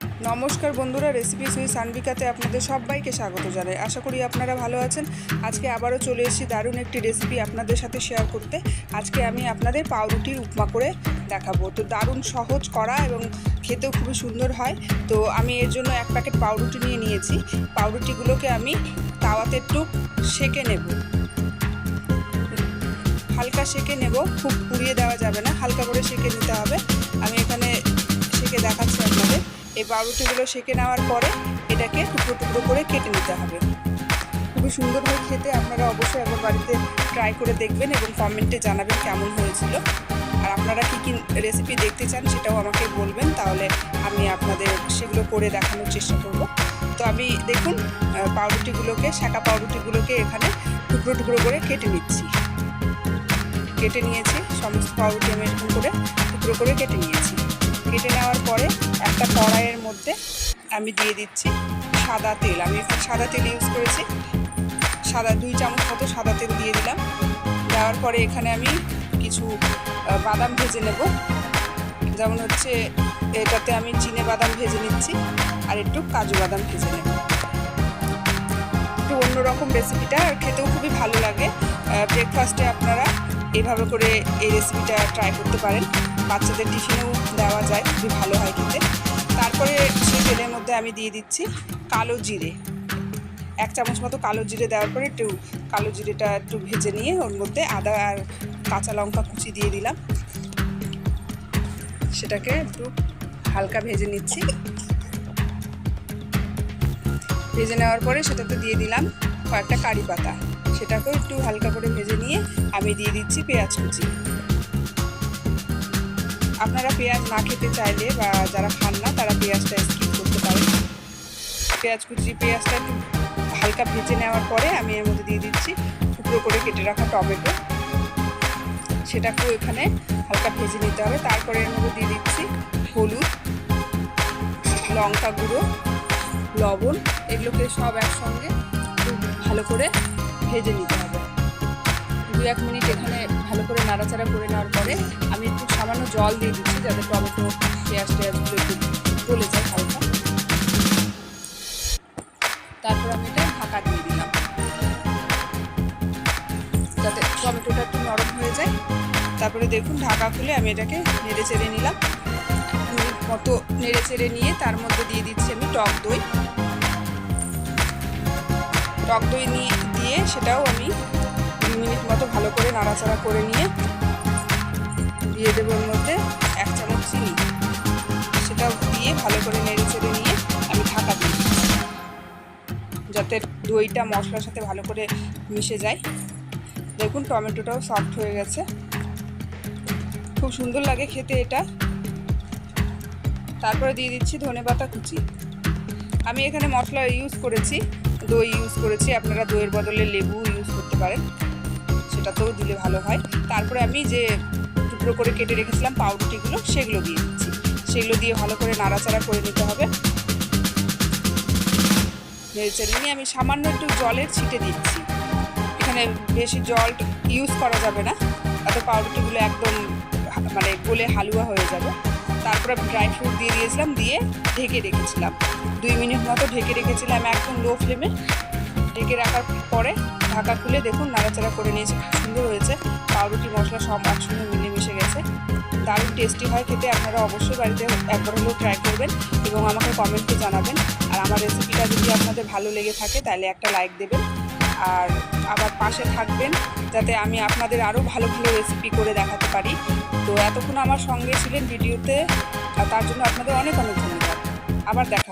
নমস্কার বন্ধুরা, রেসিপি সুই সানভিকাতে আপনাদের সবাইকে স্বাগত জানাই। আশা করি আপনারা ভালো আছেন। আজকে আবারও চলে এসেছি দারুণ একটি রেসিপি আপনাদের সাথে শেয়ার করতে। আজকে আমি আপনাদের পাউরুটির উপমা করে দেখাবো। তো দারুণ সহজ করা এবং খেতেও খুবই সুন্দর হয়। তো আমি এর জন্য এক প্যাকেট পাউরুটি নিয়ে নিয়েছি। পাউরুটিগুলোকে আমি তাওয়াতে একটু সেঁকে নেব, হালকা সেঁকে নেব, খুব পুড়িয়ে দেওয়া যাবে না, হালকা করে সেঁকে নিতে হবে। আমি এখানে সেঁকে দেখাচ্ছি আপনাদের। এই পাউরুটিগুলো সেঁকে নেওয়ার পরে এটাকে টুকরো টুকরো করে কেটে নিতে হবে। খুবই সুন্দর হয় খেতে। আপনারা অবশ্যই একবার বাড়িতে ট্রাই করে দেখবেন এবং কমেন্টে জানাবেন কেমন হয়েছিল। আর আপনারা কী কী রেসিপি দেখতে চান সেটাও আমাকে বলবেন, তাহলে আমি আপনাদের সেগুলো করে দেখানোর চেষ্টা করব। তো আমি দেখুন পাউরুটিগুলোকে, শাঁকা পাউরুটিগুলোকে এখানে টুকরো টুকরো করে কেটে নিচ্ছি। কেটে নিয়েছি সমস্ত পাউরুটি, আমি এরকম করে টুকরো করে কেটে নিয়েছি। কেটে নেওয়ার পরে একটা কড়াইয়ের মধ্যে আমি দিয়ে দিচ্ছি সাদা তেল। আমি এখানে সাদা তেল ইউজ করেছি। 2 চামচ মতো সাদা তেল দিয়ে দিলাম। দেওয়ার পরে এখানে আমি কিছু বাদাম ভেজে নেব। যেমন হচ্ছে এটাতে আমি চিনে বাদাম ভেজে নিচ্ছি আর একটু কাজু বাদাম ভেজে নেব। একটু অন্যরকম রেসিপিটা, আর খেতেও খুবই ভালো লাগে। ব্রেকফাস্টে আপনারা এভাবে করে এই রেসিপিটা ট্রাই করতে পারেন। বাচ্চাদের টিফিনেও দেওয়া যায়, খুবই ভালো হয় খেতে। তারপরে সেই তেলের মধ্যে আমি দিয়ে দিচ্ছি কালো জিরে। 1 চামচ মতো কালো জিরে দেওয়ার পরে একটু কালো জিরেটা একটু ভেজে নিয়ে ওর মধ্যে আদা আর কাঁচা লঙ্কা কুচি দিয়ে দিলাম। সেটাকে একটু হালকা ভেজে নিচ্ছি। ভেজে নেওয়ার পরে সেটাতে দিয়ে দিলাম কয়েকটা কারি পাতা। সেটাকেও একটু হালকা করে ভেজে নিয়ে আমি দিয়ে দিচ্ছি পেঁয়াজ কুচি। আপনারা পেঁয়াজ না খেতে চাইলে বা যারা খান না তারা পেঁয়াজটা স্কিপ করতে পারেন। পেঁয়াজটা একটু হালকা ভেজে নেওয়ার পরে আমি এর মধ্যে দিয়ে দিচ্ছি টুকরো করে কেটে রাখা টমেটো। সেটাকেও এখানে হালকা ভেজে নিতে হবে। তারপরে এর মধ্যে দিয়ে দিচ্ছি হলুদ, লঙ্কা গুঁড়ো, লবণ। এগুলোকে সব একসঙ্গে খুব ভালো করে ভেজে নিতে হবে। 2-1 মিনিট এখানে ভালো করে নাড়াচাড়া করে নেওয়ার পরে আমি একটু সামান্য জল দিয়ে দিচ্ছি, যাতে টমেটো পেঁয়াজগুলো একটু গলে যায় হালকা। তারপর আমি এটা ঢাকা দিয়ে দিলাম যাতে টমেটোটা একটু নরম হয়ে যায়। তারপরে দেখুন ঢাকা খুলে আমি এটাকে নেড়ে চেড়ে নিলাম। 1 মিনিট মতো নেড়ে চেড়ে নিয়ে তার মধ্যে দিয়ে দিচ্ছি আমি টক দই দিয়ে সেটাও আমি 2 মিনিট মতো ভালো করে নাড়াচাড়া করে নিয়ে দিয়ে দেবো ওর মধ্যে 1 চামচ চিনি। সেটাও দিয়ে ভালো করে নেড়ে চেড়ে নিয়ে আমি ঢাকা দিয়ে দিচ্ছি, যাতে দইটা মশলার সাথে ভালো করে মিশে যায়। দেখুন টমেটোটাও সফট হয়ে গেছে, খুব সুন্দর লাগে খেতে এটা। তারপরে দিয়ে দিচ্ছি ধনেপাতা কুচি। আমি এখানে মশলা ইউজ করেছি, দই ইউজ করেছি। আপনারা দইয়ের বদলে লেবু ইউজ করতে পারেন, সেটাতেও দিলে ভালো হয়। তারপরে আমি যে টুকরো করে কেটে রেখেছিলাম পাউরুটিগুলো, সেগুলো দিয়ে দিচ্ছি। সেগুলো দিয়ে ভালো করে নাড়াচাড়া করে নিতে হবে। নেড়েচেড়ে নিয়ে আমি সামান্য একটু জলের ছিটে দিচ্ছি। এখানে বেশি জল ইউজ করা যাবে না, তাতে পাউরুটিগুলো একদম গলে হালুয়া হয়ে যাবে। তারপরে ড্রাই ফ্রুট দিয়ে দিয়েছিলাম, দিয়ে ঢেকে রেখেছিলাম। 2 মিনিট মতো ঢেকে রেখেছিলাম একদম লো ফ্লেমে। ঢেকে রাখার পরে ঢাকা খুলে দেখুন নাড়াচাড়া করে নিয়েছি, খুব সুন্দর হয়েছে। পাউরুটি মশলা সব একসঙ্গে মিলেমিশে গেছে, দারুণ টেস্টি হয় খেতে। আপনারা অবশ্যই বাড়িতে একবার হলেও ট্রাই করবেন এবং আমাকে কমেন্টে জানাবেন। আর আমার রেসিপিটা যদি আপনাদের ভালো লেগে থাকে তাহলে একটা লাইক দেবেন, আর আমার পাশে থাকবেন যাতে আমি আপনাদের আরও ভালো ভালো রেসিপি করে দেখাতে পারি। তো এতক্ষণ আমার সঙ্গে ছিলেন ভিডিওতে, তার জন্য আপনাদের অনেক অনেক ধন্যবাদ। আবার দেখা হবে।